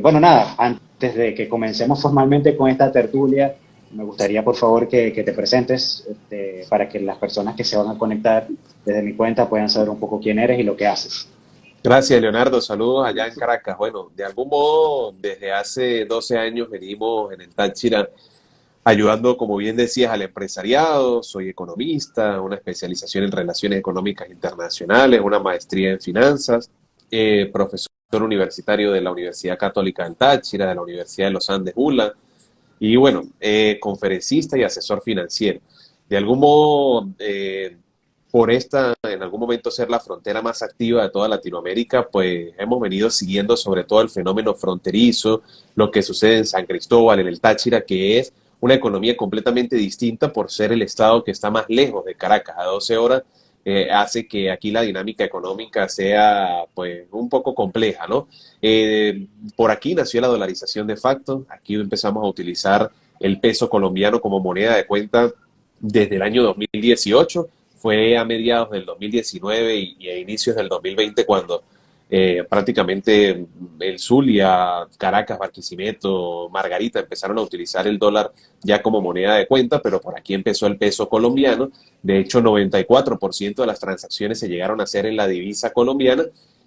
Bueno, nada, antes de que comencemos formalmente con esta tertulia, me gustaría por favor que te presentes para que las personas que se van a conectar desde mi cuenta puedan saber un poco quién eres y lo que haces. Gracias, Leonardo. Saludos allá en Caracas. Bueno, de algún modo, desde hace 12 años venimos en el Táchira ayudando, como bien decías, al empresariado. Soy economista, una especialización en relaciones económicas internacionales, una maestría en finanzas, profesor universitario de la Universidad Católica del Táchira, de la Universidad de los Andes, ULA, y bueno, conferencista y asesor financiero. De algún modo, por esta, en algún momento ser la frontera más activa de toda Latinoamérica, pues hemos venido siguiendo sobre todo el fenómeno fronterizo, lo que sucede en San Cristóbal, en el Táchira, que es una economía completamente distinta por ser el estado que está más lejos de Caracas, a 12 horas, hace que aquí la dinámica económica sea pues un poco compleja, ¿no? Por aquí nació la dolarización de facto, aquí empezamos a utilizar el peso colombiano como moneda de cuenta desde el año 2018. Fue a mediados del 2019 y a inicios del 2020 cuando prácticamente el Zulia, Caracas, Barquisimeto, Margarita empezaron a utilizar el dólar ya como moneda de cuenta, pero por aquí empezó el peso colombiano. De hecho, 94% de las transacciones se llegaron a hacer en la divisa colombiana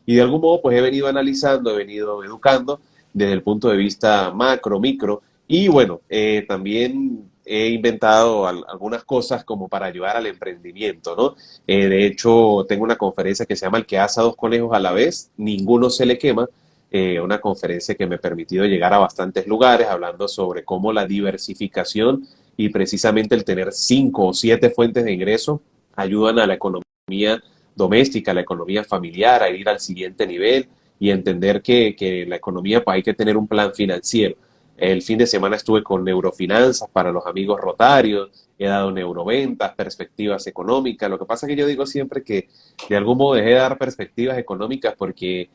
y de algún modo pues he venido analizando, he venido educando desde el punto de vista macro, micro y bueno, también he inventado algunas cosas como para ayudar al emprendimiento, ¿no? De hecho, tengo una conferencia que se llama El que asa dos conejos a la vez, ninguno se le quema, una conferencia que me ha permitido llegar a bastantes lugares hablando sobre cómo la diversificación y precisamente el tener 5 o 7 fuentes de ingreso ayudan a la economía doméstica, a la economía familiar, a ir al siguiente nivel y entender que la economía pues hay que tener un plan financiero. El fin de semana estuve con neurofinanzas para los amigos rotarios, he dado neuroventas, perspectivas económicas. Lo que pasa es que yo digo siempre que de algún modo dejé de dar perspectivas económicas porque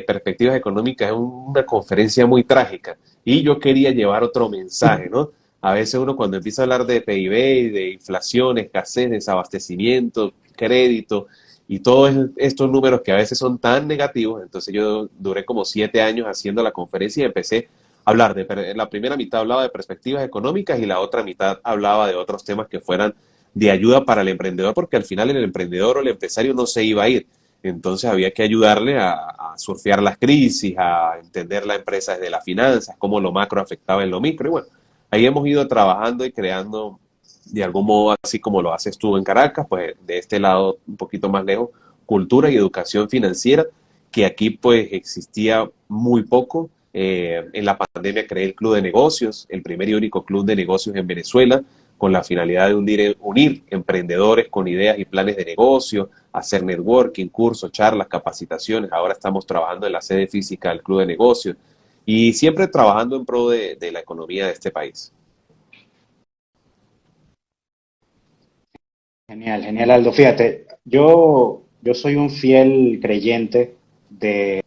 perspectivas económicas es una conferencia muy trágica y yo quería llevar otro mensaje, ¿no? A veces uno cuando empieza a hablar de PIB, de inflación, escasez, desabastecimiento, crédito y todos estos números que a veces son tan negativos, entonces yo duré como 7 años haciendo la conferencia y empecé hablar la primera mitad hablaba de perspectivas económicas y la otra mitad hablaba de otros temas que fueran de ayuda para el emprendedor, porque al final el emprendedor o el empresario no se iba a ir. Entonces había que ayudarle a surfear las crisis, a entender la empresa desde las finanzas, cómo lo macro afectaba en lo micro. Y bueno, ahí hemos ido trabajando y creando de algún modo, así como lo haces tú en Caracas, pues de este lado un poquito más lejos, cultura y educación financiera, que aquí pues existía muy poco. En la pandemia creé el Club de Negocios, el primer y único club de negocios en Venezuela, con la finalidad de unir emprendedores con ideas y planes de negocio, hacer networking, cursos, charlas, capacitaciones. Ahora estamos trabajando en la sede física del Club de Negocios y siempre trabajando en pro de la economía de este país. Genial, genial Aldo. Fíjate, yo soy un fiel creyente de,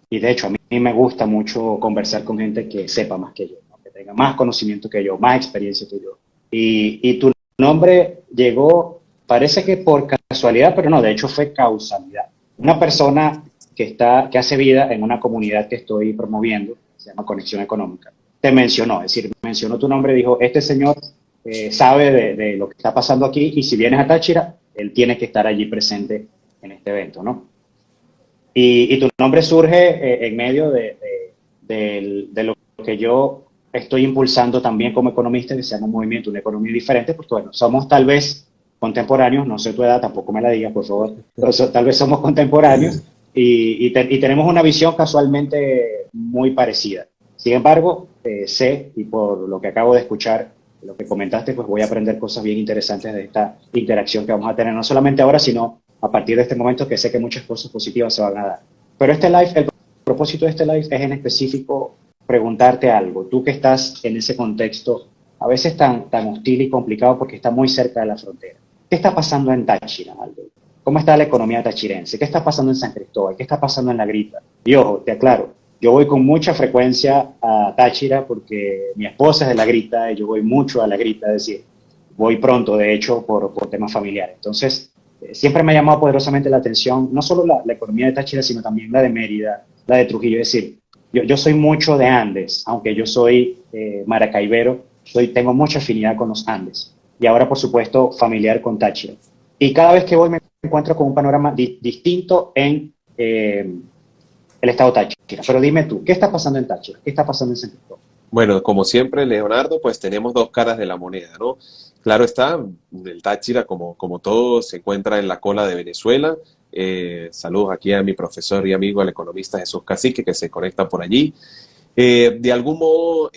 y de hecho a mí me gusta mucho conversar con gente que sepa más que yo, ¿no? Que tenga más conocimiento que yo, más experiencia que yo. Y tu nombre llegó, parece que por casualidad, pero no, de hecho fue causalidad. Una persona que hace vida en una comunidad que estoy promoviendo, se llama Conexión Económica, te mencionó, es decir, mencionó tu nombre, dijo, este señor sabe de lo que está pasando aquí y si vienes a Táchira, él tiene que estar allí presente en este evento, ¿no? Y tu nombre surge en medio de lo que yo estoy impulsando también como economista, que se llama un movimiento, una economía diferente, porque bueno, somos tal vez contemporáneos, no sé tu edad, tampoco me la digas, por favor, pero tal vez somos contemporáneos y tenemos una visión casualmente muy parecida. Sin embargo, sé, y por lo que acabo de escuchar, lo que comentaste, pues voy a aprender cosas bien interesantes de esta interacción que vamos a tener, no solamente ahora, sino a partir de este momento que sé que muchas cosas positivas se van a dar. Pero este live, el propósito de este live es en específico preguntarte algo. Tú que estás en ese contexto, a veces tan hostil y complicado porque está muy cerca de la frontera. ¿Qué está pasando en Táchira, Aldo? ¿Cómo está la economía tachirense? ¿Qué está pasando en San Cristóbal? ¿Qué está pasando en La Grita? Y ojo, te aclaro, yo voy con mucha frecuencia a Táchira porque mi esposa es de La Grita y yo voy mucho a La Grita, es decir, voy pronto, de hecho, por temas familiares. Entonces, siempre me ha llamado poderosamente la atención, no solo la economía de Táchira, sino también la de Mérida, la de Trujillo. Es decir, yo soy mucho de Andes, aunque yo soy maracaibero, tengo mucha afinidad con los Andes. Y ahora, por supuesto, familiar con Táchira. Y cada vez que voy me encuentro con un panorama distinto en el estado Táchira. Pero dime tú, ¿qué está pasando en Táchira? ¿Qué está pasando en San Cristóbal? Bueno, como siempre, Leonardo, pues tenemos dos caras de la moneda, ¿no? Claro está, el Táchira, como todo, se encuentra en la cola de Venezuela. Saludos aquí a mi profesor y amigo, el economista Jesús Cacique, que se conecta por allí. De algún modo,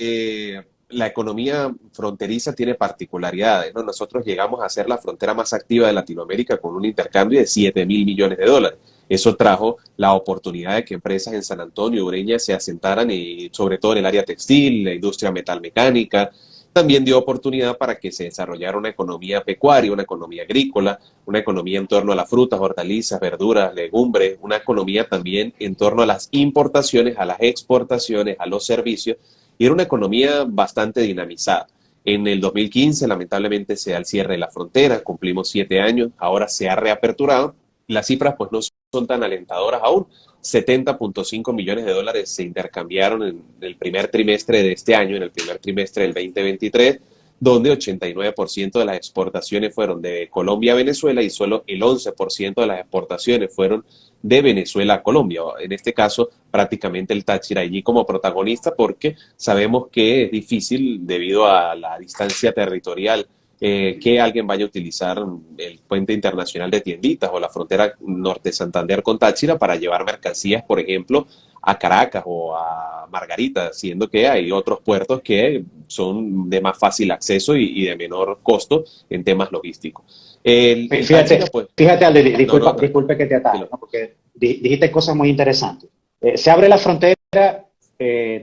la economía fronteriza tiene particularidades, ¿no? Nosotros llegamos a ser la frontera más activa de Latinoamérica con un intercambio de 7.000 millones de dólares. Eso trajo la oportunidad de que empresas en San Antonio, Ureña, se asentaran y sobre todo en el área textil, la industria metalmecánica. También dio oportunidad para que se desarrollara una economía pecuaria, una economía agrícola, una economía en torno a las frutas, hortalizas, verduras, legumbres, una economía también en torno a las importaciones, a las exportaciones, a los servicios, y era una economía bastante dinamizada. En el 2015, lamentablemente, se da el cierre de la frontera, cumplimos 7 años, ahora se ha reaperturado, y las cifras pues no son tan alentadoras aún. 70.5 millones de dólares se intercambiaron en el primer trimestre de este año, en el primer trimestre del 2023, donde 89% de las exportaciones fueron de Colombia a Venezuela y solo el 11% de las exportaciones fueron de Venezuela a Colombia. En este caso, prácticamente el Táchira allí como protagonista, porque sabemos que es difícil debido a la distancia territorial que alguien vaya a utilizar el puente internacional de Tienditas o la frontera norte de Santander con Táchira para llevar mercancías, por ejemplo, a Caracas o a Margarita, siendo que hay otros puertos que son de más fácil acceso y de menor costo en temas logísticos. El Fíjate, Táchira, pues, fíjate, Alde, no, no, disculpe que te ataque, tranquilo. ¿no? Porque dijiste cosas muy interesantes. Se abre la frontera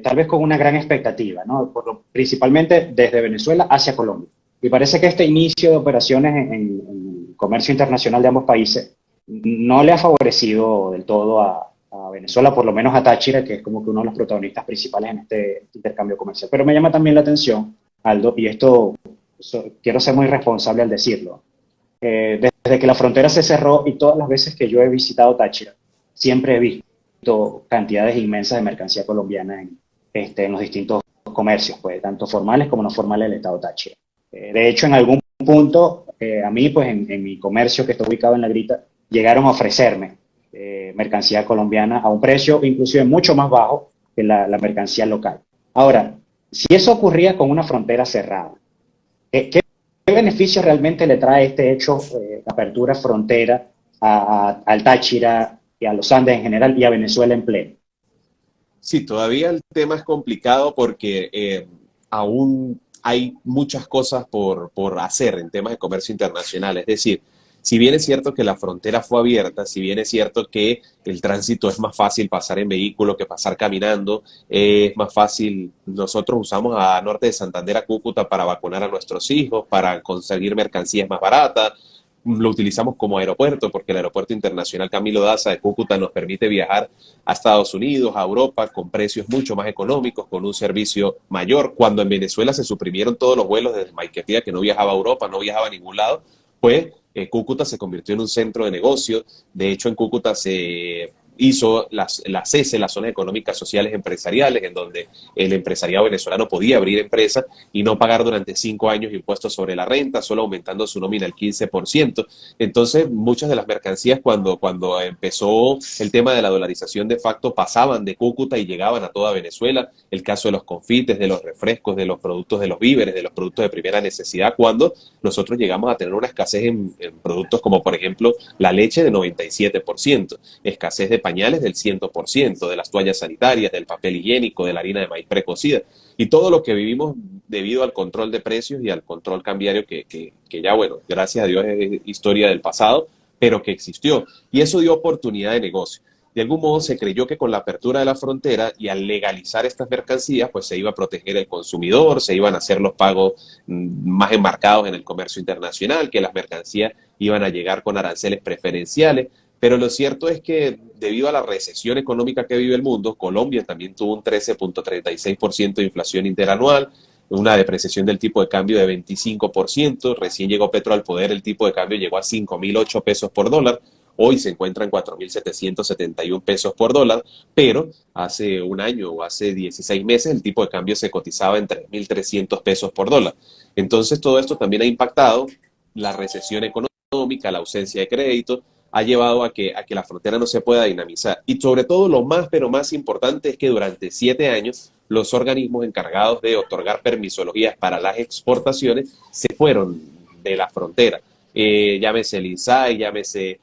tal vez con una gran expectativa, ¿no? Principalmente desde Venezuela hacia Colombia. Y parece que este inicio de operaciones en comercio internacional de ambos países no le ha favorecido del todo a Venezuela, por lo menos a Táchira, que es como que uno de los protagonistas principales en este intercambio comercial. Pero me llama también la atención, Aldo, y esto quiero ser muy responsable al decirlo. Desde que la frontera se cerró y todas las veces que yo he visitado Táchira, siempre he visto cantidades inmensas de mercancía colombiana en los distintos comercios, pues, tanto formales como no formales del estado Táchira. De hecho, en algún punto, a mí, pues en mi comercio que está ubicado en La Grita, llegaron a ofrecerme mercancía colombiana a un precio inclusive mucho más bajo que la mercancía local. Ahora, si eso ocurría con una frontera cerrada, ¿qué beneficio realmente le trae este hecho, apertura frontera al Táchira y a los Andes en general y a Venezuela en pleno? Sí, todavía el tema es complicado porque aún hay muchas cosas por hacer en temas de comercio internacional. Es decir, si bien es cierto que la frontera fue abierta, si bien es cierto que el tránsito es más fácil pasar en vehículo que pasar caminando, es más fácil, nosotros usamos a Norte de Santander, a Cúcuta, para vacunar a nuestros hijos, para conseguir mercancías más baratas, lo utilizamos como aeropuerto porque el aeropuerto internacional Camilo Daza de Cúcuta nos permite viajar a Estados Unidos, a Europa, con precios mucho más económicos, con un servicio mayor. Cuando en Venezuela se suprimieron todos los vuelos desde Maiquetía, que no viajaba a Europa, no viajaba a ningún lado, pues Cúcuta se convirtió en un centro de negocio. De hecho, en Cúcuta se hizo la CESE, las zonas económicas sociales empresariales, en donde el empresariado venezolano podía abrir empresas y no pagar durante 5 años impuestos sobre la renta, solo aumentando su nómina al 15%. Entonces, muchas de las mercancías, cuando empezó el tema de la dolarización de facto, pasaban de Cúcuta y llegaban a toda Venezuela. El caso de los confites, de los refrescos, de los productos de los víveres, de los productos de primera necesidad, cuando nosotros llegamos a tener una escasez en productos como, por ejemplo, la leche de 97%, escasez de pañales del 100%, de las toallas sanitarias, del papel higiénico, de la harina de maíz precocida, y todo lo que vivimos debido al control de precios y al control cambiario que ya, bueno, gracias a Dios es historia del pasado, pero que existió. Y eso dio oportunidad de negocio. De algún modo se creyó que con la apertura de la frontera y al legalizar estas mercancías, pues se iba a proteger el consumidor, se iban a hacer los pagos más embarcados en el comercio internacional, que las mercancías iban a llegar con aranceles preferenciales. Pero lo cierto es que debido a la recesión económica que vive el mundo, Colombia también tuvo un 13.36% de inflación interanual, una depreciación del tipo de cambio de 25%, recién llegó Petro al poder, el tipo de cambio llegó a 5.008 pesos por dólar, hoy se encuentra en 4.771 pesos por dólar, pero hace un año o hace 16 meses el tipo de cambio se cotizaba en 3.300 pesos por dólar. Entonces todo esto también ha impactado la recesión económica, la ausencia de crédito, ha llevado a que la frontera no se pueda dinamizar. Y sobre todo lo más, pero más importante es que durante 7 años los organismos encargados de otorgar permisologías para las exportaciones se fueron de la frontera. Llámese el INSAI, llámese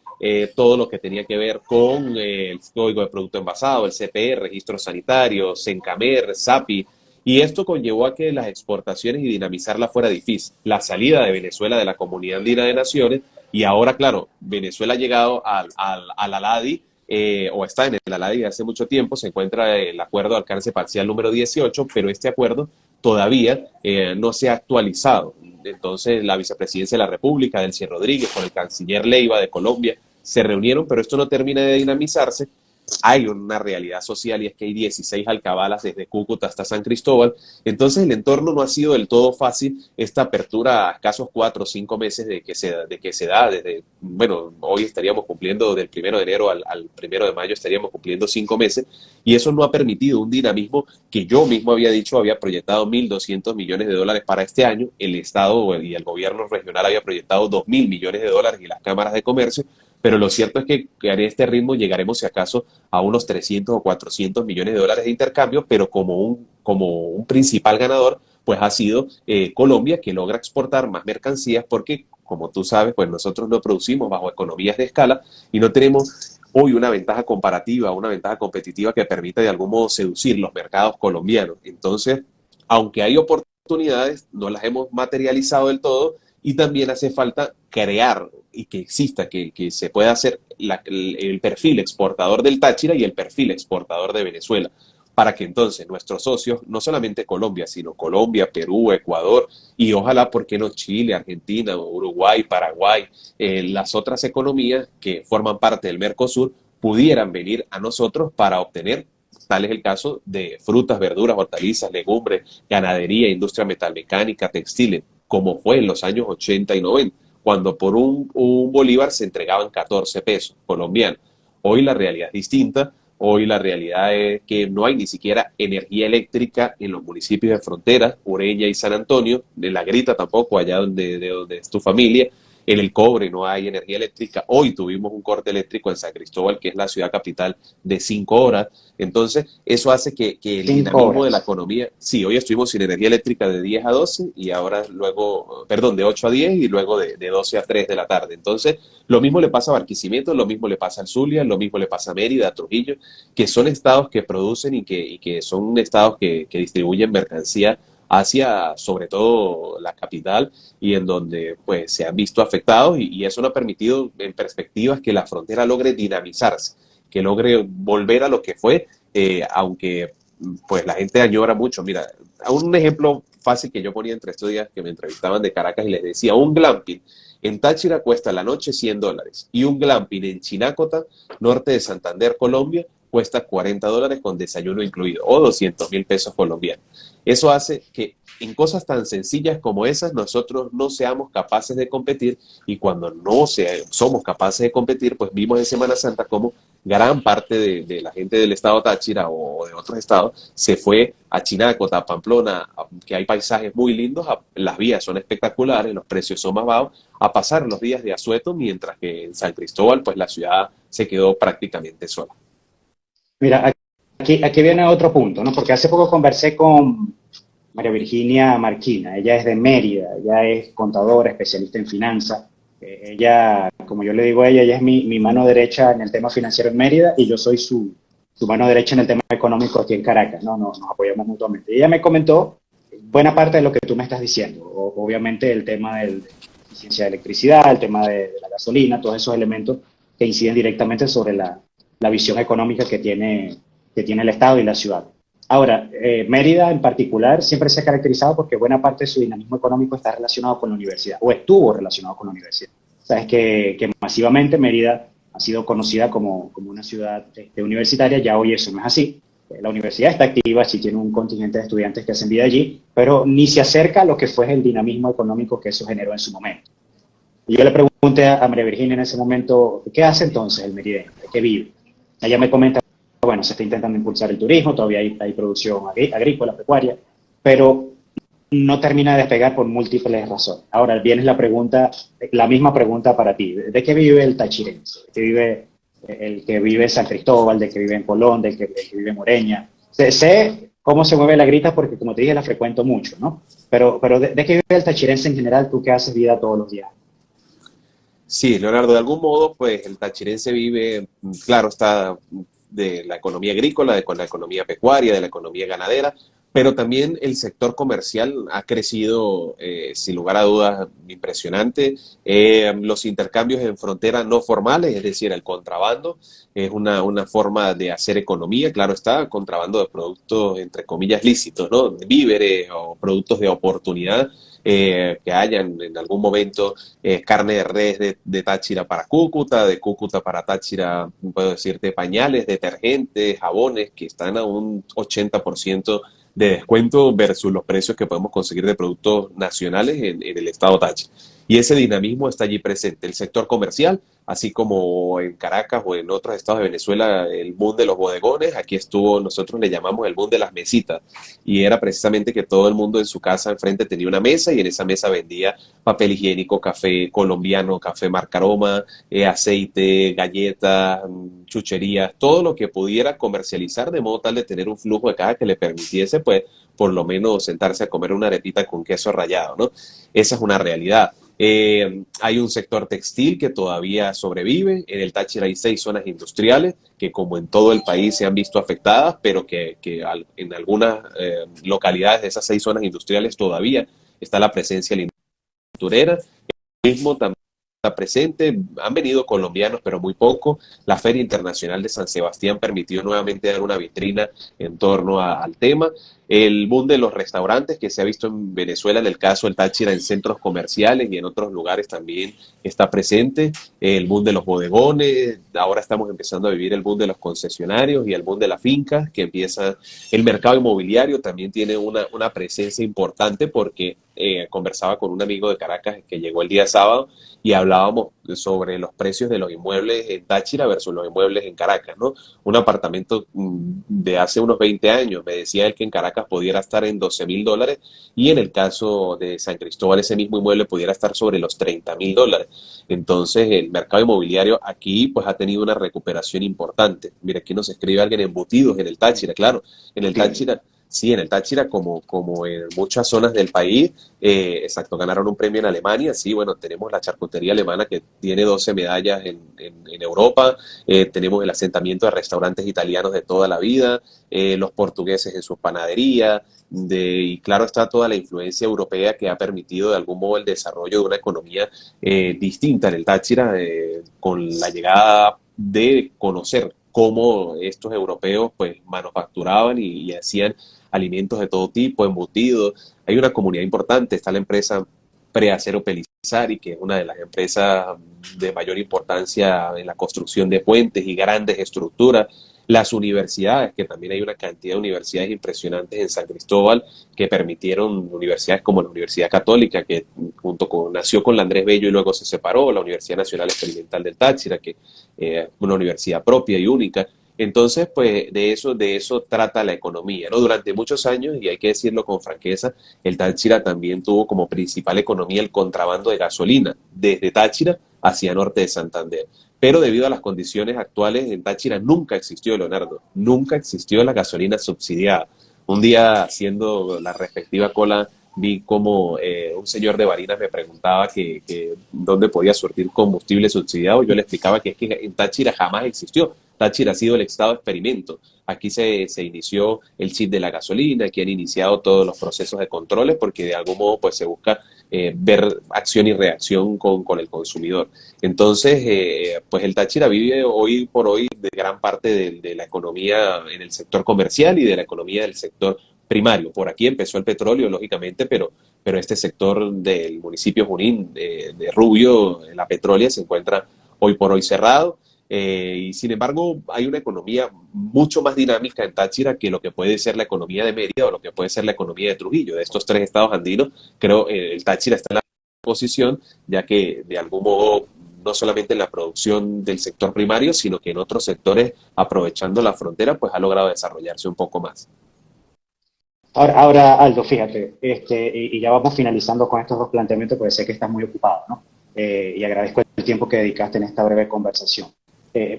todo lo que tenía que ver con el Código de Producto Envasado, el CPE, Registro Sanitario, Sencamer, SAPI, y esto conllevó a que las exportaciones y dinamizarlas fuera difícil. La salida de Venezuela de la Comunidad Andina de Naciones, y ahora, claro, Venezuela ha llegado al ALADI, o está en el ALADI hace mucho tiempo, se encuentra el acuerdo de alcance parcial número 18, pero este acuerdo todavía no se ha actualizado. Entonces, la vicepresidencia de la República, Delcy Rodríguez, con el canciller Leiva de Colombia, se reunieron, pero esto no termina de dinamizarse. Hay una realidad social y es que hay 16 alcabalas desde Cúcuta hasta San Cristóbal. Entonces el entorno no ha sido del todo fácil. Esta apertura a escasos 4 o 5 meses de que se da desde, bueno, hoy estaríamos cumpliendo del 1 de enero al 1 de mayo, estaríamos cumpliendo 5 meses, y eso no ha permitido un dinamismo que yo mismo había dicho, había proyectado 1.200 millones de dólares para este año. El Estado y el gobierno regional había proyectado 2.000 millones de dólares y las cámaras de comercio. Pero lo cierto es que en este ritmo llegaremos, si acaso, a unos 300 o 400 millones de dólares de intercambio, pero como un principal ganador, pues ha sido Colombia, que logra exportar más mercancías porque, como tú sabes, pues nosotros no producimos bajo economías de escala y no tenemos hoy una ventaja comparativa, una ventaja competitiva que permita de algún modo seducir los mercados colombianos. Entonces, aunque hay oportunidades, no las hemos materializado del todo, y también hace falta crear y que exista, que se pueda hacer el perfil exportador del Táchira y el perfil exportador de Venezuela, para que entonces nuestros socios, no solamente Colombia, sino Colombia, Perú, Ecuador y ojalá, ¿por qué no Chile, Argentina, Uruguay, Paraguay, las otras economías que forman parte del Mercosur, pudieran venir a nosotros para obtener, tal es el caso de frutas, verduras, hortalizas, legumbres, ganadería, industria metalmecánica, textiles, como fue en los años 80 y 90, cuando por un bolívar se entregaban 14 pesos colombianos. Hoy la realidad es distinta. Hoy la realidad es que no hay ni siquiera energía eléctrica en los municipios de frontera, Ureña y San Antonio, de La Grita tampoco, allá donde es tu familia. En El Cobre no hay energía eléctrica. Hoy tuvimos un corte eléctrico en San Cristóbal, que es la ciudad capital, de 5 horas. Entonces, eso hace que el dinamismo de la economía, sí, hoy estuvimos sin energía eléctrica de 10 a 12 y ahora luego, perdón, de 8 a 10 y luego de 12 a 3 de la tarde. Entonces, lo mismo le pasa a Barquisimeto, lo mismo le pasa al Zulia, lo mismo le pasa a Mérida, a Trujillo, que son estados que producen y que son estados que distribuyen mercancía hacia, sobre todo, la capital, y en donde pues se han visto afectados y eso no ha permitido en perspectivas que la frontera logre dinamizarse, que logre volver a lo que fue, aunque pues la gente añora mucho. Mira, un ejemplo fácil que yo ponía entre estos días que me entrevistaban de Caracas y les decía, un glamping en Táchira cuesta la noche $100 y un glamping en Chinácota, norte de Santander, Colombia, cuesta $40 con desayuno incluido o 200.000 pesos colombianos. Eso hace que en cosas tan sencillas como esas nosotros no seamos capaces de competir, y cuando no somos capaces de competir, pues vimos en Semana Santa como gran parte de la gente del estado Táchira o de otros estados se fue a Chinácota, a Pamplona, que hay paisajes muy lindos, las vías son espectaculares, los precios son más bajos, a pasar los días de asueto, mientras que en San Cristóbal pues la ciudad se quedó prácticamente sola. Mira, aquí viene otro punto, ¿no? Porque hace poco conversé con María Virginia Marquina. Ella es de Mérida, ella es contadora, especialista en finanzas. Ella, como yo le digo a ella, ella es mi mano derecha en el tema financiero en Mérida y yo soy su mano derecha en el tema económico aquí en Caracas, ¿no? Nos apoyamos mutuamente. Y ella me comentó buena parte de lo que tú me estás diciendo. Obviamente el tema de la eficiencia de electricidad, el tema de la gasolina, todos esos elementos que inciden directamente sobre la visión económica que tiene el Estado y la ciudad. Ahora, Mérida en particular siempre se ha caracterizado porque buena parte de su dinamismo económico está relacionado con la universidad, o estuvo relacionado con la universidad. Sabes que masivamente Mérida ha sido conocida como una ciudad universitaria, ya hoy eso no es así. La universidad está activa, sí tiene un contingente de estudiantes que hacen vida allí, pero ni se acerca a lo que fue el dinamismo económico que eso generó en su momento. Y yo le pregunté a María Virginia en ese momento, ¿qué hace entonces el merideño? ¿De qué vive? Ella me comenta, bueno, se está intentando impulsar el turismo, todavía hay producción agrícola, pecuaria, pero no termina de despegar por múltiples razones. Ahora viene la pregunta, la misma pregunta para ti. ¿De qué vive el tachirense? ¿De qué vive el que vive en San Cristóbal, del que vive en Colón, del que vive en Moreña? Sé cómo se mueve la grita porque, como te dije, la frecuento mucho, ¿no? Pero ¿de qué vive el tachirense en general, tú que haces vida todos los días? Sí, Leonardo, de algún modo, pues el tachirense vive, claro, está de la economía agrícola, de con la economía pecuaria, de la economía ganadera, pero también el sector comercial ha crecido, sin lugar a dudas, impresionante. Los intercambios en frontera no formales, es decir, el contrabando, es una forma de hacer economía, claro está, contrabando de productos, entre comillas, lícitos, ¿no? De víveres o productos de oportunidad. Que hayan en algún momento carne de res de Táchira para Cúcuta, de Cúcuta para Táchira, puedo decirte, pañales, detergentes, jabones, que están a un 80% de descuento versus los precios que podemos conseguir de productos nacionales en el estado Táchira. Y ese dinamismo está allí presente. El sector comercial, así como en Caracas o en otros estados de Venezuela, el boom de los bodegones, aquí estuvo, nosotros le llamamos el boom de las mesitas, y era precisamente que todo el mundo en su casa enfrente tenía una mesa y en esa mesa vendía papel higiénico, café colombiano, café marca Aroma, aceite, galletas, chucherías, todo lo que pudiera comercializar de modo tal de tener un flujo de caja que le permitiese, pues, por lo menos sentarse a comer una arepita con queso rallado, ¿no? Esa es una realidad. Hay un sector textil que todavía sobrevive. En el Táchira hay 6 zonas industriales que, como en todo el país, se han visto afectadas, pero en algunas localidades de esas 6 zonas industriales todavía está la presencia aventurera. El mismo también está presente, han venido colombianos, pero muy poco. La Feria Internacional de San Sebastián permitió nuevamente dar una vitrina en torno al tema. El boom de los restaurantes que se ha visto en Venezuela, en el caso del Táchira, en centros comerciales y en otros lugares también está presente. El boom de los bodegones, ahora estamos empezando a vivir el boom de los concesionarios y el boom de las fincas, que empieza. El mercado inmobiliario también tiene una presencia importante porque conversaba con un amigo de Caracas que llegó el día sábado y hablábamos sobre los precios de los inmuebles en Táchira versus los inmuebles en Caracas, ¿no? Un apartamento de hace unos 20 años, me decía él que en Caracas pudiera estar en $12,000 y en el caso de San Cristóbal ese mismo inmueble pudiera estar sobre los $30,000. Entonces el mercado inmobiliario aquí pues ha tenido una recuperación importante. Mira, aquí nos escribe alguien, embutidos en el Táchira, claro, en el Sí. Táchira. Sí, en el Táchira, como en muchas zonas del país, exacto, ganaron un premio en Alemania. Sí, bueno, tenemos la charcutería alemana que tiene 12 medallas en Europa, tenemos el asentamiento de restaurantes italianos de toda la vida, los portugueses en sus panaderías, y claro está toda la influencia europea que ha permitido de algún modo el desarrollo de una economía distinta en el Táchira, con la llegada de conocer cómo estos europeos pues manufacturaban y hacían alimentos de todo tipo, embutidos. Hay una comunidad importante, está la empresa Preacero Pelizari, que es una de las empresas de mayor importancia en la construcción de puentes y grandes estructuras. Las universidades, que también hay una cantidad de universidades impresionantes en San Cristóbal que permitieron, universidades como la Universidad Católica, que nació con la Andrés Bello y luego se separó, la Universidad Nacional Experimental del Táchira, que es una universidad propia y única. Entonces, pues de eso trata la economía, ¿no? Durante muchos años, y hay que decirlo con franqueza, el Táchira también tuvo como principal economía el contrabando de gasolina desde Táchira hacia norte de Santander. Pero debido a las condiciones actuales en Táchira nunca existió, Leonardo, nunca existió la gasolina subsidiada. Un día haciendo la respectiva cola vi como un señor de Barinas me preguntaba que dónde podía surtir combustible subsidiado. Yo le explicaba que es que en Táchira jamás existió. Táchira ha sido el estado de experimento. Aquí se inició el chip de la gasolina, aquí han iniciado todos los procesos de controles porque de algún modo pues se busca ver acción y reacción con el consumidor. Entonces, pues el Táchira vive hoy por hoy de gran parte de la economía en el sector comercial y de la economía del sector primario. Por aquí empezó el petróleo, lógicamente, pero este sector del municipio Junín, de Rubio, la petrólea, se encuentra hoy por hoy cerrado. Y sin embargo, hay una economía mucho más dinámica en Táchira que lo que puede ser la economía de Mérida o lo que puede ser la economía de Trujillo. De estos 3 estados andinos, creo el Táchira está en la posición, ya que de algún modo no solamente en la producción del sector primario, sino que en otros sectores, aprovechando la frontera, pues ha logrado desarrollarse un poco más. Ahora, Aldo, fíjate, y ya vamos finalizando con estos dos planteamientos, porque sé que estás muy ocupado, ¿no? Y agradezco el tiempo que dedicaste en esta breve conversación.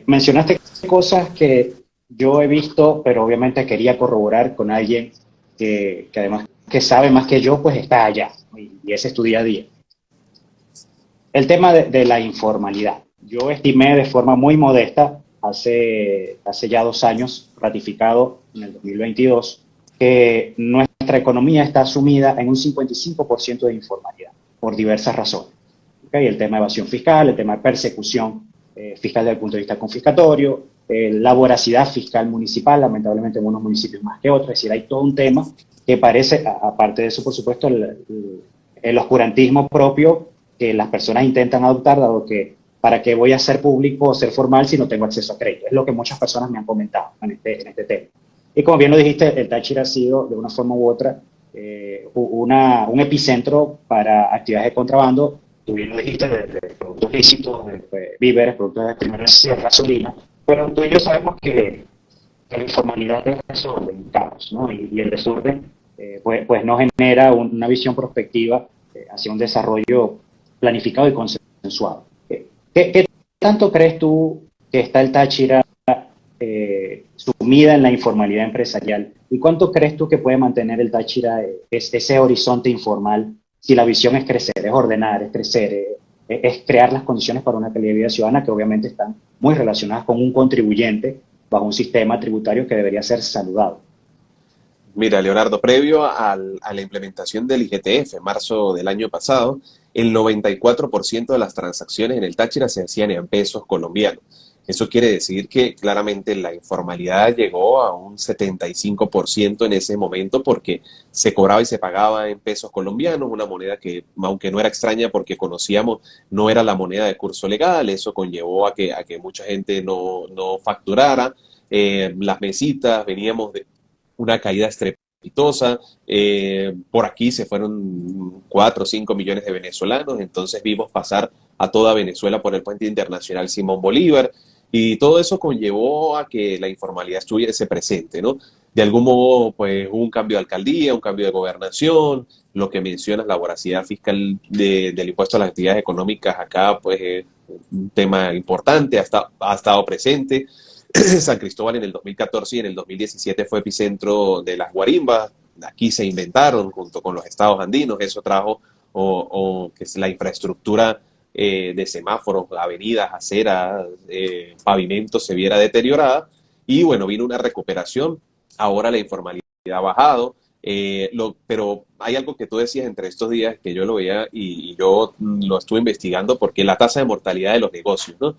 Mencionaste cosas que yo he visto, pero obviamente quería corroborar con alguien que además que sabe más que yo, pues está allá, ¿no? Y ese es tu día a día. El tema de la informalidad. Yo estimé de forma muy modesta, hace ya 2 años, ratificado en el 2022, que nuestra economía está sumida en un 55% de informalidad, por diversas razones. ¿Okay? El tema de evasión fiscal, el tema de persecución fiscal desde el punto de vista confiscatorio, la voracidad fiscal municipal, lamentablemente en unos municipios más que otros, es decir, hay todo un tema que parece, aparte de eso, por supuesto, el oscurantismo propio que las personas intentan adoptar, dado que para qué voy a ser público o ser formal si no tengo acceso a crédito. Es lo que muchas personas me han comentado en este tema. Y como bien lo dijiste, el Táchira ha sido, de una forma u otra, un epicentro para actividades de contrabando. Tú bien lo dijiste, de productos lícitos, de víveres, productos de primera necesidad, gasolina. Pero tú y yo sabemos que la informalidad es desorden, caos, ¿no? Y el desorden, pues no genera una visión prospectiva hacia un desarrollo planificado y consensuado. ¿Qué tanto crees tú que está el Táchira sumida en la informalidad empresarial? ¿Y cuánto crees tú que puede mantener el Táchira ese horizonte informal si la visión es crecer, es ordenar, es crecer, es crear las condiciones para una calidad de vida ciudadana que obviamente están muy relacionadas con un contribuyente bajo un sistema tributario que debería ser saludable? Mira, Leonardo, previo a la implementación del IGTF en marzo del año pasado, el 94% de las transacciones en el Táchira se hacían en pesos colombianos. Eso quiere decir que claramente la informalidad llegó a un 75% en ese momento porque se cobraba y se pagaba en pesos colombianos, una moneda que, aunque no era extraña porque conocíamos, no era la moneda de curso legal. Eso conllevó a que mucha gente no facturara. Las mesitas, veníamos de una caída estrepitosa. Por aquí se fueron 4 o 5 millones de venezolanos, entonces vimos pasar a toda Venezuela por el puente internacional Simón Bolívar, y todo eso conllevó a que la informalidad estuviese presente, ¿no? De algún modo, pues hubo un cambio de alcaldía, un cambio de gobernación, lo que mencionas, la voracidad fiscal del impuesto a las actividades económicas acá, pues es un tema importante, ha estado presente. San Cristóbal en el 2014 y en el 2017 fue epicentro de las guarimbas. Aquí se inventaron junto con los estados andinos. Eso trajo o que es la infraestructura de semáforos, avenidas, aceras, pavimentos se viera deteriorada. Y bueno, vino una recuperación. Ahora la informalidad ha bajado. Pero hay algo que tú decías entre estos días que yo lo veía y yo lo estuve investigando, porque la tasa de mortalidad de los negocios, ¿no?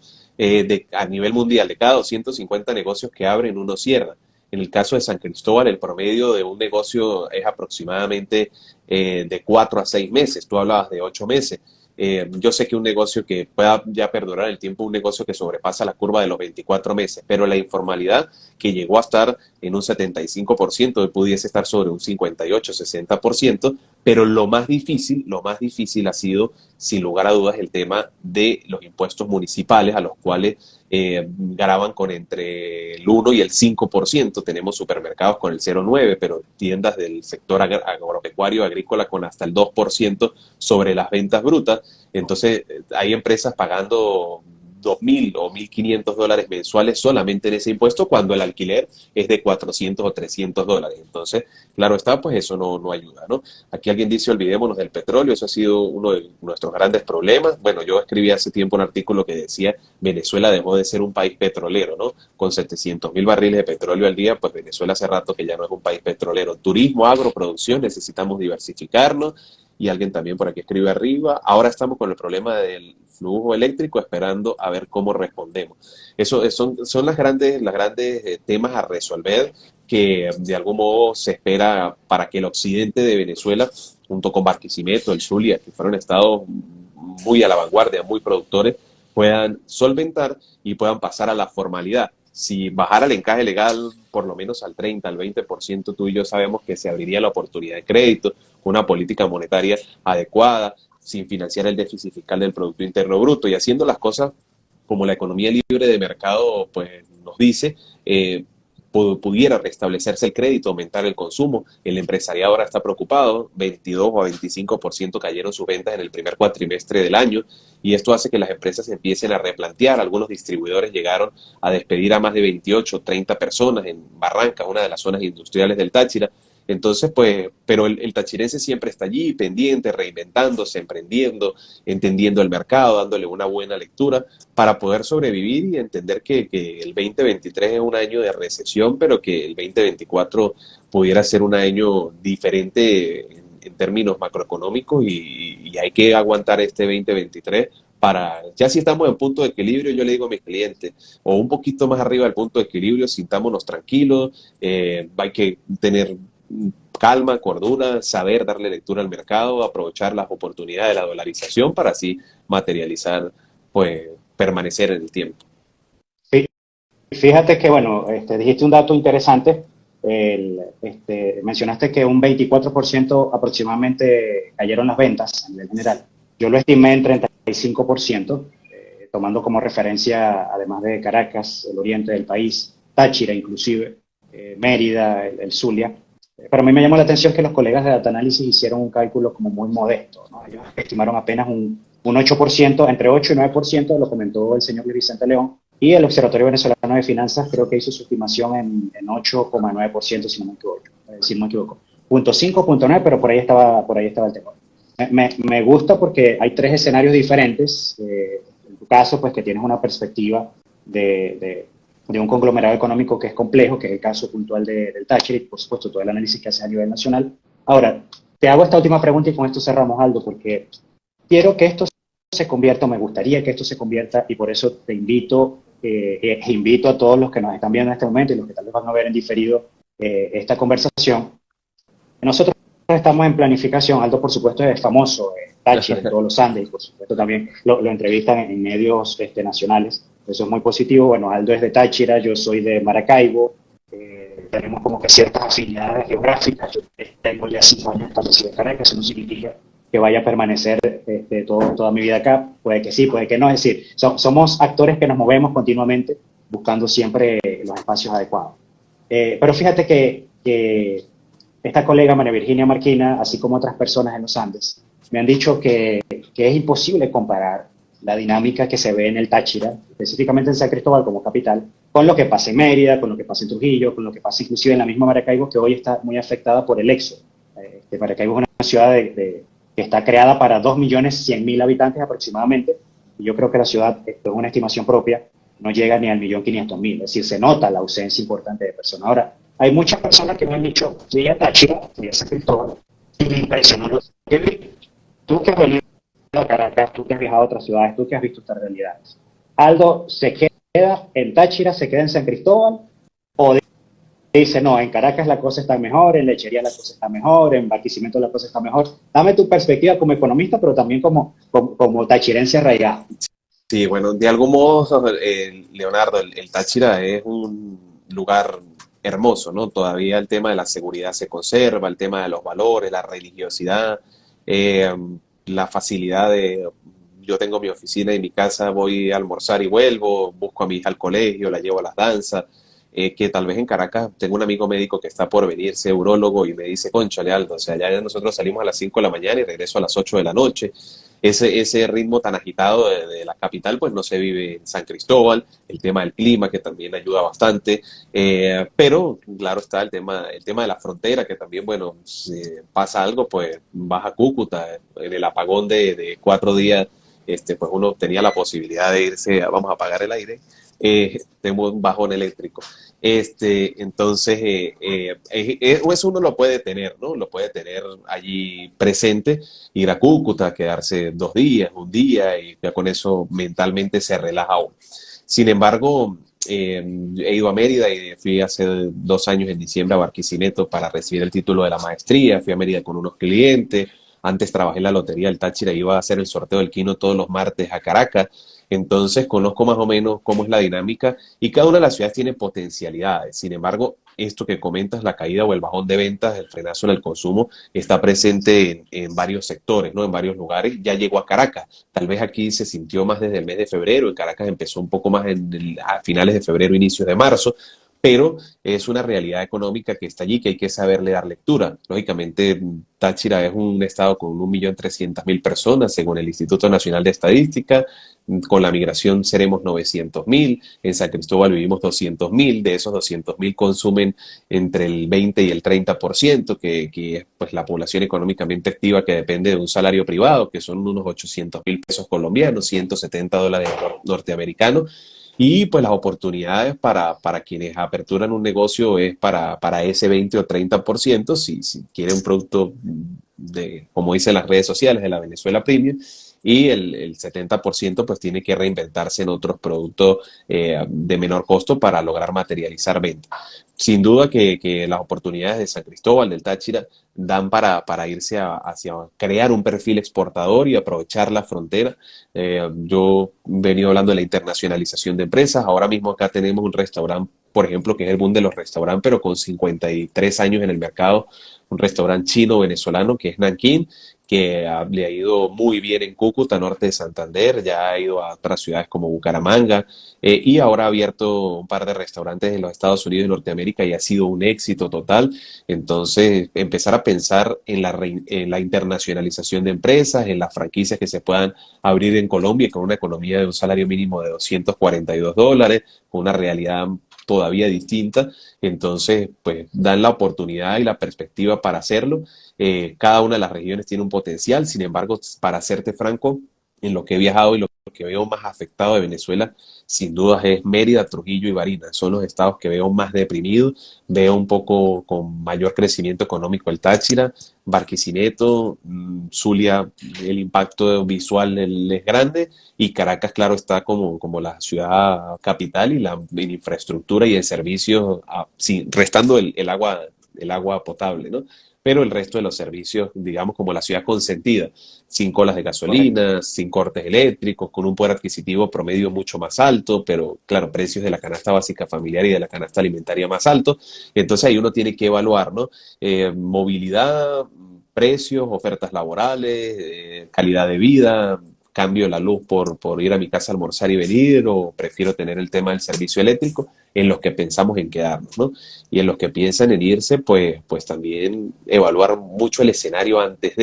A nivel mundial, de cada 250 negocios que abren, uno cierra. En el caso de San Cristóbal, el promedio de un negocio es aproximadamente de 4 a 6 meses. Tú hablabas de 8 meses. Yo sé que un negocio que pueda ya perdurar el tiempo, un negocio que sobrepasa la curva de los 24 meses, pero la informalidad que llegó a estar en un 75%, hoy pudiese estar sobre un 58, 60%, pero lo más difícil ha sido, sin lugar a dudas, el tema de los impuestos municipales, a los cuales graban con entre el 1 y el 5%. Tenemos supermercados con el 0,9%, pero tiendas del sector agropecuario, agrícola, con hasta el 2% sobre las ventas brutas. Entonces, hay empresas pagando 2.000 o $1.500 mensuales solamente en ese impuesto, cuando el alquiler es de 400 o $300. Entonces, claro está, pues eso no ayuda, ¿no? Aquí alguien dice, olvidémonos del petróleo, eso ha sido uno de nuestros grandes problemas. Bueno, yo escribí hace tiempo un artículo que decía, Venezuela dejó de ser un país petrolero, ¿no? Con 700.000 barriles de petróleo al día, pues Venezuela hace rato que ya no es un país petrolero. Turismo, agroproducción, necesitamos diversificarnos. Y alguien también por aquí escribe arriba, ahora estamos con el problema del flujo eléctrico, esperando a ver cómo respondemos. Eso son las grandes temas a resolver, que de algún modo se espera para que el occidente de Venezuela, junto con Barquisimeto, el Zulia, que fueron estados muy a la vanguardia, muy productores, puedan solventar y puedan pasar a la formalidad. Si bajara el encaje legal por lo menos al 30, al 20%, tú y yo sabemos que se abriría la oportunidad de crédito, una política monetaria adecuada, sin financiar el déficit fiscal del Producto Interno Bruto y haciendo las cosas como la economía libre de mercado pues, nos dice, pudiera restablecerse el crédito, aumentar el consumo. El empresariado ahora está preocupado, 22 o 25% cayeron sus ventas en el primer cuatrimestre del año y esto hace que las empresas empiecen a replantear. Algunos distribuidores llegaron a despedir a más de 28 o 30 personas en Barranca, una de las zonas industriales del Táchira. Entonces, pues, pero el tachirense siempre está allí, pendiente, reinventándose, emprendiendo, entendiendo el mercado, dándole una buena lectura para poder sobrevivir y entender que el 2023 es un año de recesión, pero que el 2024 pudiera ser un año diferente en términos macroeconómicos y hay que aguantar este 2023 para, ya si estamos en punto de equilibrio, yo le digo a mis clientes, o un poquito más arriba del punto de equilibrio, sintámonos tranquilos, hay que tener calma, cordura, saber darle lectura al mercado, aprovechar las oportunidades de la dolarización para así materializar, pues, permanecer en el tiempo. Fíjate que, bueno, dijiste un dato interesante. Mencionaste que un 24% aproximadamente cayeron las ventas a nivel general. Yo lo estimé en 35%, tomando como referencia, además de Caracas, el oriente del país, Táchira inclusive, Mérida, el Zulia. Pero a mí me llamó la atención que los colegas de Data Analysis hicieron un cálculo como muy modesto, ¿no? Ellos estimaron apenas un 8%, entre 8 y 9%, lo comentó el señor Luis Vicente León, y el Observatorio Venezolano de Finanzas creo que hizo su estimación en 8,9%, si no me equivoco. Punto 5, punto 9, pero por ahí estaba el tema. Me gusta porque hay tres escenarios diferentes. En tu caso, pues que tienes una perspectiva de un conglomerado económico que es complejo, que es el caso puntual del Táchira y, por supuesto, todo el análisis que hace a nivel nacional. Ahora, te hago esta última pregunta y con esto cerramos, Aldo, porque quiero que esto se convierta, me gustaría que esto se convierta, y por eso te invito a todos los que nos están viendo en este momento y los que tal vez van a ver en diferido esta conversación. Nosotros estamos en planificación. Aldo, por supuesto, es famoso, Táchira, en todos los Andes, y por supuesto también lo entrevistan en medios nacionales. Eso es muy positivo. Bueno, Aldo es de Táchira, yo soy de Maracaibo, tenemos como que ciertas afinidades geográficas. Yo tengo ya 5 años establecido en Caracas, eso no significa que vaya a permanecer toda mi vida acá. Puede que sí, puede que no. Es decir, somos actores que nos movemos continuamente buscando siempre los espacios adecuados. Pero fíjate que esta colega María Virginia Marquina, así como otras personas en los Andes, me han dicho que es imposible comparar la dinámica que se ve en el Táchira, específicamente en San Cristóbal como capital, con lo que pasa en Mérida, con lo que pasa en Trujillo, con lo que pasa inclusive en la misma Maracaibo, que hoy está muy afectada por el éxodo. Maracaibo es una ciudad que está creada para 2.100.000 habitantes aproximadamente, y yo creo que la ciudad, es una estimación propia, no llega ni al 1.500.000, es decir, se nota la ausencia importante de personas. Ahora, hay muchas personas que me han dicho, fui a Táchira, fui a San Cristóbal, y me impresionó lo que vi. Tú que has venido a Caracas, tú que has viajado a otras ciudades, tú que has visto estas realidades. Aldo, ¿se queda en Táchira, se queda en San Cristóbal? ¿O dice, no, en Caracas la cosa está mejor, en Lechería la cosa está mejor, en Barquisimeto la cosa está mejor? Dame tu perspectiva como economista, pero también como tachirense arraigado. Sí, bueno, de algún modo, Leonardo, el Táchira es un lugar hermoso, ¿no? Todavía el tema de la seguridad se conserva, el tema de los valores, la religiosidad, la facilidad de... Yo tengo mi oficina y mi casa, voy a almorzar y vuelvo, busco a mi hija al colegio, la llevo a las danzas, que tal vez en Caracas tengo un amigo médico que está por venirse, urólogo, y me dice, cónchale, Aldo, o sea, ya nosotros salimos a las 5 de la mañana y regreso a las 8 de la noche. Ese ritmo tan agitado de la capital, pues no se vive en San Cristóbal, el tema del clima que también ayuda bastante, pero claro está el tema de la frontera, que también, bueno, si pasa algo, pues vas a Cúcuta, en el apagón de 4 días, pues uno tenía la posibilidad de irse, vamos a apagar el aire, tenemos un bajón eléctrico. Entonces, eso uno lo puede tener, ¿no? Lo puede tener allí presente, ir a Cúcuta, quedarse 2 días, un día, y ya con eso mentalmente se relaja uno. Sin embargo, he ido a Mérida y fui hace 2 años en diciembre a Barquisimeto para recibir el título de la maestría. Fui a Mérida con unos clientes. Antes trabajé en la Lotería del Táchira, iba a hacer el sorteo del Quino todos los martes a Caracas. Entonces conozco más o menos cómo es la dinámica y cada una de las ciudades tiene potencialidades. Sin embargo, esto que comentas, la caída o el bajón de ventas, el frenazo en el consumo, está presente en varios sectores, ¿no? En varios lugares. Ya llegó a Caracas. Tal vez aquí se sintió más desde el mes de febrero. En Caracas empezó un poco más a finales de febrero, inicios de marzo. Pero es una realidad económica que está allí, que hay que saberle dar lectura. Lógicamente, Táchira es un estado con 1.300.000 personas, según el Instituto Nacional de Estadística. Con la migración seremos 900.000, en San Cristóbal vivimos 200.000, de esos 200.000 consumen entre el 20 y el 30%, que es pues, la población económicamente activa que depende de un salario privado, que son unos 800.000 pesos colombianos, $170 norteamericanos. Y pues las oportunidades para quienes aperturan un negocio es para ese 20 o 30%, si quiere un producto de, como dicen las redes sociales, de la Venezuela Premium, y el 70% pues tiene que reinventarse en otros productos de menor costo para lograr materializar ventas. Sin duda que las oportunidades de San Cristóbal, del Táchira, dan para irse hacia crear un perfil exportador y aprovechar la frontera. Yo he venido hablando de la internacionalización de empresas. Ahora mismo acá tenemos un restaurante, por ejemplo, que es el boom de los restaurantes, pero con 53 años en el mercado, un restaurante chino-venezolano que es Nanquín, que le ha ido muy bien en Cúcuta, norte de Santander, ya ha ido a otras ciudades como Bucaramanga, y ahora ha abierto un par de restaurantes en los Estados Unidos y Norteamérica y ha sido un éxito total. Entonces, empezar a pensar en la internacionalización de empresas, en las franquicias que se puedan abrir en Colombia con una economía de un salario mínimo de $242, con una realidad todavía distinta. Entonces, pues dan la oportunidad y la perspectiva para hacerlo. Cada una de las regiones tiene un potencial. Sin embargo, para serte franco, en lo que he viajado y lo que veo más afectado de Venezuela, sin dudas es Mérida, Trujillo y Barinas. Son los estados que veo más deprimidos. Veo un poco con mayor crecimiento económico el Táchira, Barquisimeto, Zulia, el impacto visual es grande, y Caracas, claro, está como la ciudad capital y la en infraestructura y en servicios, restando el agua potable, ¿no? Pero el resto de los servicios, digamos, como la ciudad consentida, sin colas de Correcto. gasolina, sin cortes eléctricos, con un poder adquisitivo promedio mucho más alto, pero claro, precios de la canasta básica familiar y de la canasta alimentaria más altos. Entonces ahí uno tiene que evaluar, ¿no? Movilidad, precios, ofertas laborales, calidad de vida, cambio la luz por ir a mi casa a almorzar y venir, o prefiero tener el tema del servicio eléctrico, en los que pensamos en quedarnos, ¿no? Y en los que piensan en irse, pues también evaluar mucho el escenario antes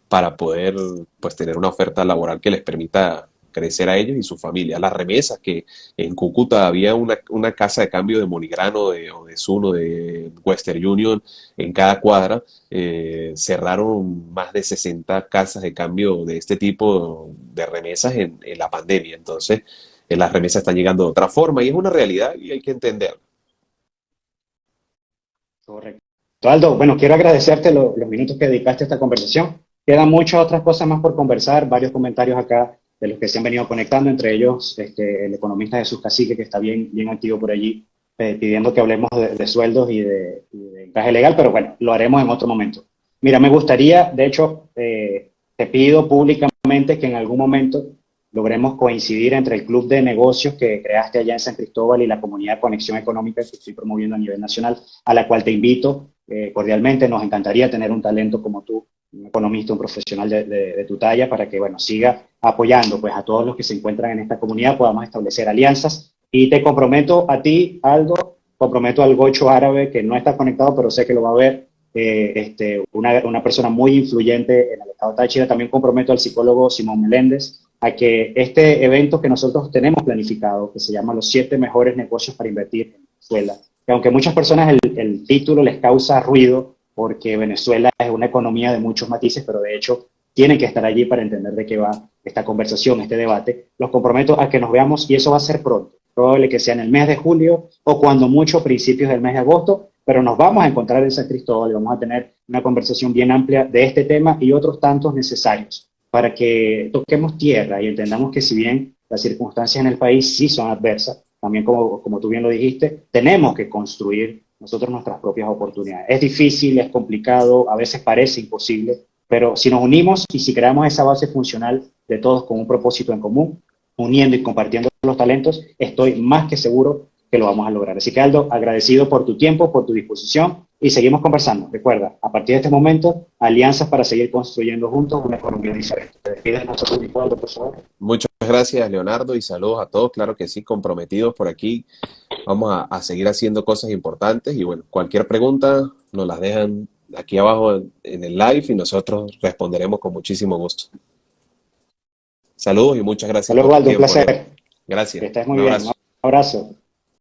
para poder pues tener una oferta laboral que les permita crecer a ellos y su familia. Las remesas, que en Cúcuta había una casa de cambio de Monigrano o de Zuno, de Western Union en cada cuadra. Cerraron más de 60 casas de cambio de este tipo de remesas en la pandemia. Entonces, las remesas están llegando de otra forma y es una realidad y hay que entenderlo. Correcto. Aldo, bueno, quiero agradecerte los minutos que dedicaste a esta conversación. Quedan muchas otras cosas más por conversar, varios comentarios acá de los que se han venido conectando, entre ellos el economista Jesús Cacique, que está bien activo por allí, pidiendo que hablemos de sueldos y de encaje legal, pero bueno, lo haremos en otro momento. Mira, me gustaría, de hecho, te pido públicamente que en algún momento logremos coincidir entre el club de negocios que creaste allá en San Cristóbal y la comunidad de conexión económica que estoy promoviendo a nivel nacional, a la cual te invito cordialmente. Nos encantaría tener un talento como tú, un economista, un profesional de tu talla, para que, bueno, siga apoyando pues a todos los que se encuentran en esta comunidad, podamos establecer alianzas. Y te comprometo a ti, Aldo, comprometo al gocho árabe, que no está conectado, pero sé que lo va a ver, una persona muy influyente en el estado de Táchira. También comprometo al psicólogo Simón Meléndez a que este evento que nosotros tenemos planificado, que se llama Los 7 mejores negocios para invertir en Venezuela, que aunque a muchas personas el título les causa ruido, porque Venezuela es una economía de muchos matices, pero de hecho tienen que estar allí para entender de qué va esta conversación, este debate. Los comprometo a que nos veamos, y eso va a ser pronto. Probable que sea en el mes de julio o cuando mucho principios del mes de agosto, pero nos vamos a encontrar en San Cristóbal y vamos a tener una conversación bien amplia de este tema y otros tantos necesarios, para que toquemos tierra y entendamos que, si bien las circunstancias en el país sí son adversas, también como tú bien lo dijiste, tenemos que construir nosotros nuestras propias oportunidades. Es difícil, es complicado, a veces parece imposible, pero si nos unimos y si creamos esa base funcional de todos con un propósito en común, uniendo y compartiendo los talentos, estoy más que seguro que lo vamos a lograr. Así que Aldo, agradecido por tu tiempo, por tu disposición y seguimos conversando. Recuerda, a partir de este momento, alianzas para seguir construyendo juntos una economía diferente. Te despides de nuestro público, Aldo, por favor. Muchas gracias, Leonardo, y saludos a todos. Claro que sí, comprometidos por aquí. Vamos a seguir haciendo cosas importantes y bueno, cualquier pregunta nos las dejan aquí abajo en el live y nosotros responderemos con muchísimo gusto. Saludos y muchas Hasta gracias por luego, tu Aldo, un tiempo, Leo. placer. Gracias. Que estés Un muy bien. Un abrazo. abrazo.